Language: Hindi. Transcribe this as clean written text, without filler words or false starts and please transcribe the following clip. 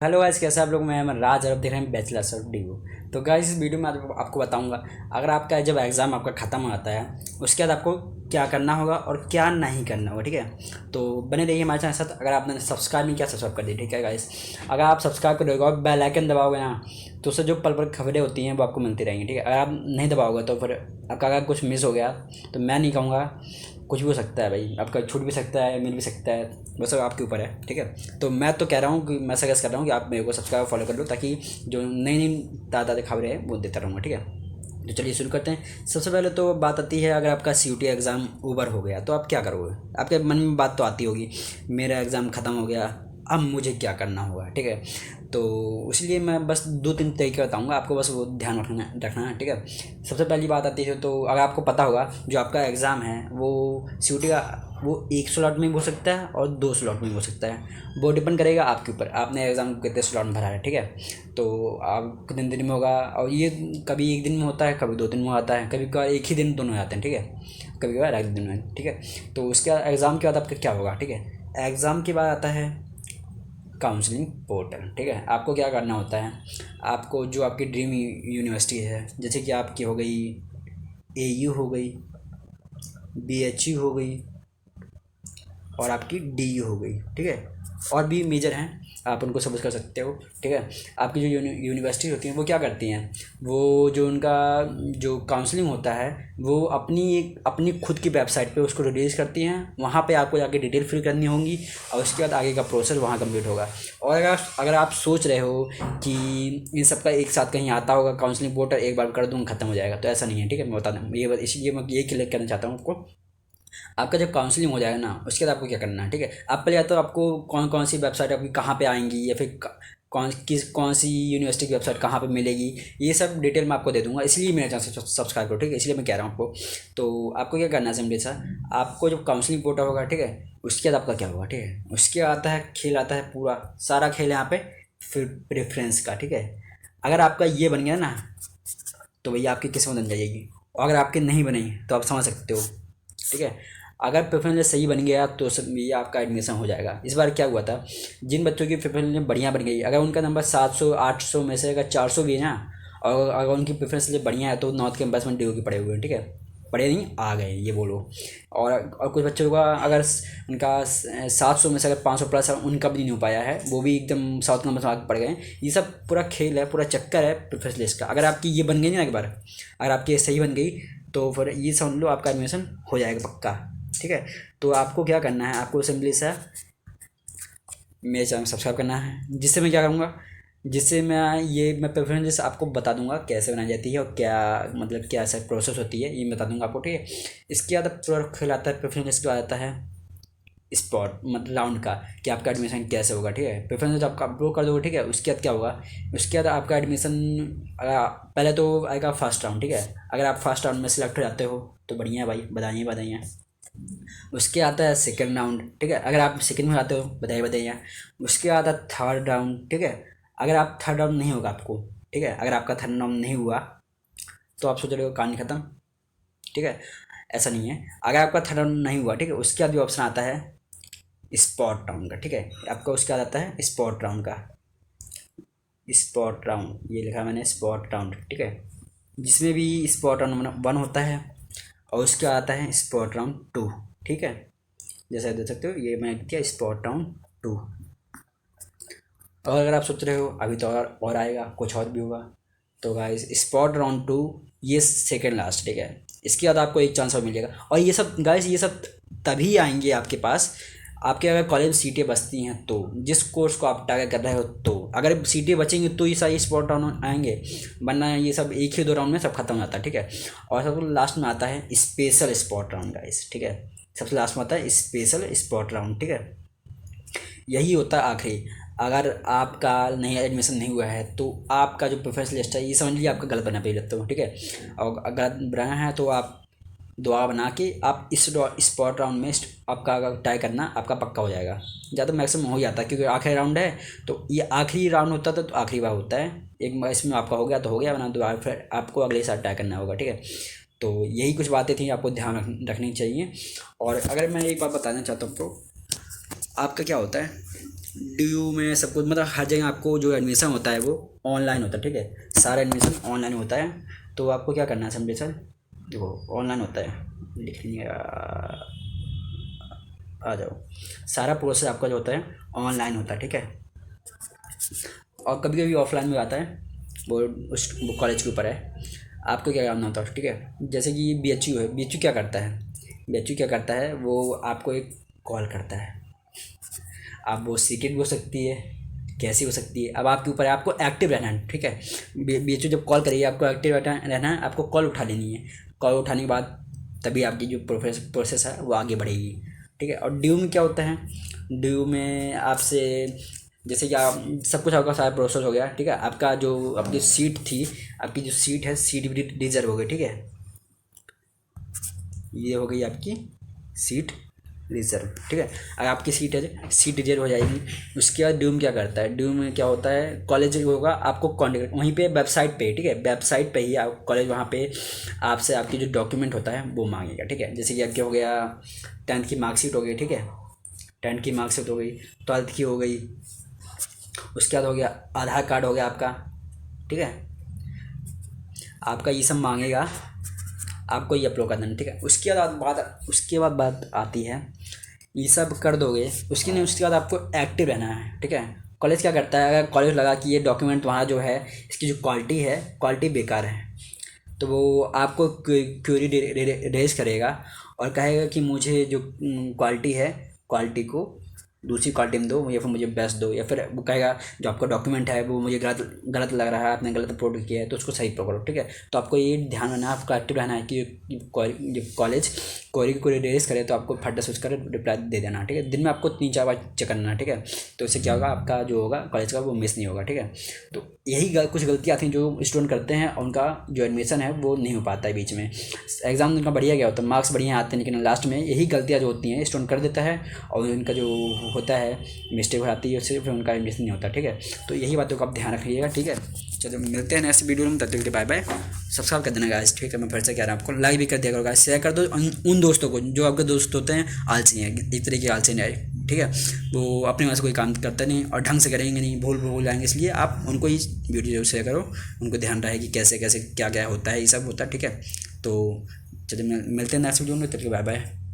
हेलो गाइस, कैसे आप लोग। मैं राज और आप देख रहे हैं बैचलर्स ऑफ डी। तो गाइस इस वीडियो में आपको बताऊंगा, अगर आपका जब एग्ज़ाम आपका ख़त्म होता है उसके बाद आपको क्या करना होगा और क्या नहीं करना होगा। ठीक है, तो बने रहिए हमारे चैनल के साथ। अगर आपने सब्सक्राइब नहीं किया, सब्सक्राइब कर दीजिए। ठीक है गाइस, अगर आप सब्सक्राइब करोगे और बेल आइकन दबाओगे ना, तो उससे जो पल पल खबरें होती हैं वो आपको मिलती रहेंगी। ठीक है, अगर आप नहीं दबाओगे तो फिर आपका अगर कुछ मिस हो गया तो मैं नहीं कहूँगा, कुछ भी हो सकता है भाई, आपका छूट भी सकता है, मिल भी सकता है, वो सब आपके ऊपर है। ठीक है, तो मैं तो कह रहा हूँ कि मैं सजेस्ट कर रहा हूँ कि आप मेरे को सब्सक्राइब फॉलो कर लो, ताकि जो नई नई ताज़ा खबरें हैं वो देता रहूँगा। ठीक है, तो चलिए शुरू करते हैं। सबसे पहले तो बात आती है, अगर आपका CUET एग्ज़ाम ओवर हो गया तो आप क्या करोगे। आपके मन में बात तो आती होगी, मेरा एग्ज़ाम ख़त्म हो गया, अब मुझे क्या करना होगा। ठीक है, तो इसलिए मैं बस 2-3 तरीके बताऊंगा आपको, बस वो ध्यान रखना है। ठीक है, सबसे पहली बात आती है, तो अगर आपको पता होगा जो आपका एग्ज़ाम है वो CUET का वो एक स्लॉट में भी हो सकता है और 2 स्लॉट में भी हो सकता है। वो डिपेंड करेगा आपके ऊपर, आपने एग्ज़ाम कितने स्लॉट में भरा है। ठीक है, तो आप कितने दिन में होगा, और ये कभी एक दिन में होता है, कभी 2 दिन में आता है, कभी कभार एक ही दिन दोनों हो जाते हैं। ठीक है, कभी कभार एक दिन में। ठीक है, तो उसके एग्ज़ाम के बाद आपका क्या होगा। ठीक है, एग्ज़ाम के बाद आता है काउंसलिंग पोर्टल। ठीक है, आपको क्या करना होता है, आपको जो आपकी ड्रीम यूनिवर्सिटी है, जैसे कि आपकी हो गई AU हो गई, BHU हो गई और आपकी DU हो गई। ठीक है, और भी मेजर हैं, आप उनको समझ कर सकते हो। ठीक है, आपकी जो यूनिवर्सिटी होती हैं वो क्या करती हैं, वो जो उनका जो काउंसलिंग होता है वो अपनी खुद की वेबसाइट पे उसको रिलीज़ करती हैं। वहाँ पे आपको जाके डिटेल फिल करनी होंगी और उसके बाद आगे का प्रोसेस वहाँ कंप्लीट होगा। और अगर आप सोच रहे हो कि इन सब का एक साथ कहीं आता होगा, काउंसलिंग पोर्टल एक बार कर दूँगा ख़त्म हो जाएगा, तो ऐसा नहीं है। ठीक है, मैं बता दूँ ये, इसलिए मैं ये क्लियर करना चाहता हूँ आपको। आपका जब काउंसलिंग हो जाएगा ना, उसके बाद आपको क्या करना है। ठीक है, आप पहले या तो आपको कौन कौन सी वेबसाइट आपकी कहाँ पे आएंगी, या फिर कौन सी यूनिवर्सिटी की वेबसाइट कहाँ पे मिलेगी, ये सब डिटेल मैं आपको दे दूंगा। इसलिए मेरे चैनल से सब्सक्राइब करो। ठीक है, इसलिए मैं कह रहा हूँ आपको। तो आपको क्या करना है सिंपली सा, आपको जब काउंसलिंग पोर्टल होगा, ठीक है, उसके बाद आपका क्या होगा। ठीक है, उसके आता है खेल, आता है पूरा सारा खेल यहाँ पे, फिर प्रेफरेंस का। ठीक है, अगर आपका ये बन गया ना तो भैया आपकी किस्मत बन जाएगी, और अगर आपके नहीं बनी तो आप समझ सकते हो। ठीक है, अगर प्रेफरेंस सही बन गया तो सब ये आपका एडमिशन हो जाएगा। इस बार क्या हुआ था, जिन बच्चों की प्रेफरेंस बढ़िया बन गई, अगर उनका नंबर 700-800 में से अगर 400 भी है ना, और अगर उनकी प्रेफरेंस बढ़िया है तो नॉर्थ कैंपस में DU के पड़े हुए हैं। ठीक है, पढ़े नहीं, आ गए ये बोलो। और कुछ बच्चों का अगर उनका 700 में से अगर 500 प्लस है, उनका भी नहीं हो पाया है, वो भी एकदम साउथ कैंपस में आगे पड़ गए। ये सब पूरा खेल है, पूरा चक्कर है प्रेफरेंस लिस्ट का। अगर आपकी ये बन गई ना एक बार, अगर आपकी ये सही बन गई तो फिर ये समझ लो आपका एडमिशन हो जाएगा पक्का। ठीक है, तो आपको क्या करना है, आपको सिंपली सा मेरे चैनल को सब्सक्राइब करना है, जिससे मैं क्या करूँगा, जिससे मैं प्रेफरेंस आपको बता दूंगा कैसे बनाई जाती है और क्या मतलब क्या ऐसा प्रोसेस होती है, ये बता दूंगा आपको। ठीक है, इसके बाद पूरा खेल आता है प्रेफरेंस के बाद आता है स्पॉट मतलब राउंड का, कि आपका एडमिशन कैसे होगा। ठीक है, प्रेफरेंस आपका अप्रूव कर दोगे। ठीक है, उसके बाद क्या होगा, उसके बाद आपका एडमिशन पहले तो आएगा फर्स्ट राउंड। ठीक है, अगर आप फर्स्ट राउंड में सेलेक्ट हो जाते हो तो बढ़िया है भाई, बधाइयाँ बधाइयाँ। उसके आता है सेकंड राउंड। ठीक है, अगर आप सेकंड में आते हो बधाई बधाइयाँ। उसके आता है थर्ड राउंड। ठीक है, अगर आप थर्ड राउंड नहीं होगा आपको, ठीक है, अगर आपका थर्ड राउंड नहीं हुआ तो आप सोच रहे हो कहानी खत्म। ठीक है, ऐसा नहीं है। अगर आपका थर्ड राउंड नहीं हुआ, ठीक है, उसके बाद भी ऑप्शन आता है स्पॉट राउंड का। ठीक है, आपका उसके बाद आता है स्पॉट राउंड का, स्पॉट राउंड ये लिखा है मैंने, स्पॉट राउंड। ठीक है, जिसमें भी स्पॉट राउंड 1 होता है और उसके बाद आता है स्पॉट राउंड 2। ठीक है, जैसे देख सकते हो ये मैंने किया स्पॉट राउंड 2। और अगर आप सोच रहे हो अभी तो और आएगा, कुछ और भी होगा, तो गाइस स्पॉट राउंड 2 ये सेकेंड लास्ट। ठीक है, इसके बाद आपको एक चांस और मिलेगा। और ये सब गाइस ये सब तभी आएंगे आपके पास, आपके अगर कॉलेज में सीटें बचती हैं तो, जिस कोर्स को आप टारगेट कर रहे हो, तो अगर सीटें बचेंगी तो ये सारी स्पॉट राउंड आएंगे, वरना ये सब एक ही 2 राउंड में सब खत्म हो जाता है। ठीक है, और सबसे लास्ट में आता है स्पेशल स्पॉट राउंड गाइस। ठीक है, सबसे लास्ट में आता है स्पेशल स्पॉट राउंड। ठीक है, यही होता है आखिरी। अगर आपका नहीं एडमिशन नहीं हुआ है तो आपका जो प्रेफरेंस लिस्ट है ये समझ लीजिए आपका गलत बना पे लगता हो। ठीक है, और अगर बना है तो आप दुआ बना के आप इस स्पॉट राउंड में आपका अगर ट्राई करना आपका पक्का हो जाएगा। ज़्यादा मैक्सिमम हो जाता है क्योंकि आखिरी राउंड है, तो ये आखिरी राउंड होता था तो आखिरी बार होता है। एक बार इसमें आपका हो गया तो हो गया, वरना दोबारा फिर आपको अगले साल ट्राई करना होगा। ठीक है, तो यही कुछ बातें थी आपको ध्यान रखनी चाहिए। और अगर मैं एक बात बताना चाहता हूँ तो आपका क्या होता है, ड्यू में सब कुछ मतलब हर जगह आपको जो एडमिशन होता है वो ऑनलाइन होता है, ठीक है, सारा एडमिशन ऑनलाइन होता है। तो आपको क्या करना है समझे सर, देखो ऑनलाइन होता है, लिख लेंगे आ जाओ, सारा प्रोसेस आपका जो होता है ऑनलाइन होता है, ठीक है। और कभी कभी ऑफलाइन में आता है, वो कॉलेज के ऊपर है, आपको क्या करना होता है, ठीक है। जैसे कि BHU है, BHU क्या करता है, BHU क्या करता है, वो आपको एक कॉल करता है। अब वो सीक्रेट भी हो सकती है, कैसी हो सकती है, अब आपके ऊपर है, आपको एक्टिव रहना है, ठीक है। BHU जब कॉल करिए आपको एक्टिव रहना है, आपको कॉल उठा लेनी है। कॉल उठाने के बाद तभी आपकी जो प्रोसेस है वो आगे बढ़ेगी, ठीक है। और ड्यू में क्या होता है, ड्यू में आपसे जैसे कि आप सब कुछ आपका सारा प्रोसेस हो गया, ठीक है। आपका जो आपकी सीट थी, आपकी जो सीट है, सीट भी रिजर्व हो गई, ठीक है। ये हो गई आपकी सीट रिजर्व, ठीक है। अगर आपकी सीट रिजर्व हो जाएगी, उसके बाद ड्यू में क्या करता है, ड्यू में क्या होता है, कॉलेज होगा आपको कॉन्टेक्ट वहीं पे वेबसाइट पे, ठीक है, वेबसाइट पे ही आप कॉलेज वहाँ पे आपसे आपकी जो डॉक्यूमेंट होता है वो मांगेगा, ठीक है। जैसे कि आपके हो गया 10th की मार्कशीट हो गई, ठीक है, 10th की मार्कशीट हो गई, 12th की हो गई, उसके बाद हो गया आधार कार्ड हो गया आपका, ठीक है। आपका ये सब मांगेगा, आपको ये अपलोड कर देना, ठीक है। उसके बाद बात आती है, ये सब कर दोगे उसके नहीं, उसके बाद आपको एक्टिव रहना है, ठीक है। कॉलेज क्या करता है, अगर कॉलेज लगा कि ये डॉक्यूमेंट वहाँ जो है इसकी जो क्वालिटी है, क्वालिटी बेकार है, तो वो आपको क्वेरी रेज करेगा और कहेगा कि मुझे जो क्वालिटी है, क्वालिटी को दूसरी क्वालिटी में दो, या फिर मुझे बेस्ट दो, या फिर वो कहेगा जो आपका डॉक्यूमेंट है वो मुझे गलत गलत लग रहा है, आपने गलत अपलोड किया है, तो उसको सही पकड़ो, ठीक है। तो आपको ये ध्यान रखना है, आपको एक्टिव रहना है कि जो कॉलेज क्वेरी रेज करे तो आपको फट सोच कर रिप्लाई दे देना, ठीक है। दिन में आपको 3-4 बार चेक करना, ठीक है। तो इससे क्या होगा, आपका जो होगा कॉलेज का वो मिस नहीं होगा, ठीक है। तो यही कुछ गलतियाँ थी जो स्टूडेंट करते हैं, और उनका जो एडमिशन है वो नहीं हो पाता है बीच में। एग्ज़ाम उनका बढ़िया गया होता है, मार्क्स बढ़िया आते हैं, लेकिन लास्ट में यही गलतियाँ जो होती हैं स्टूडेंट कर देता है, और उनका जो होता है मिस्टेक हो जाती है, उससे फिर उनका एडमिशन नहीं होता, ठीक है। तो यही बातों का आप ध्यान रखिएगा, ठीक है। चलो मिलते हैं नेक्स्ट वीडियो में, तब तक के लिए बाय बाय। सब्सक्राइब कर देना गाइस, ठीक है। मैं फिर से कह रहा हूँ आपको, लाइक भी कर दिया करो गाइस, शेयर कर दो उन दोस्तों को जो आपके दोस्त होते हैं आलसी हैं, इस तरीके के आलसी नहीं आए, ठीक है। वो अपने वहाँ से कोई काम करते नहीं और ढंग से करेंगे नहीं, भूल जाएंगे, इसलिए आप उनको ही वीडियो जरूर शेयर करो, उनको ध्यान रहे कि कैसे कैसे क्या क्या होता है, ये सब होता है, ठीक है। तो चलिए मिलते हैं नेक्स्ट वीडियो में, तब तक बाय बाय।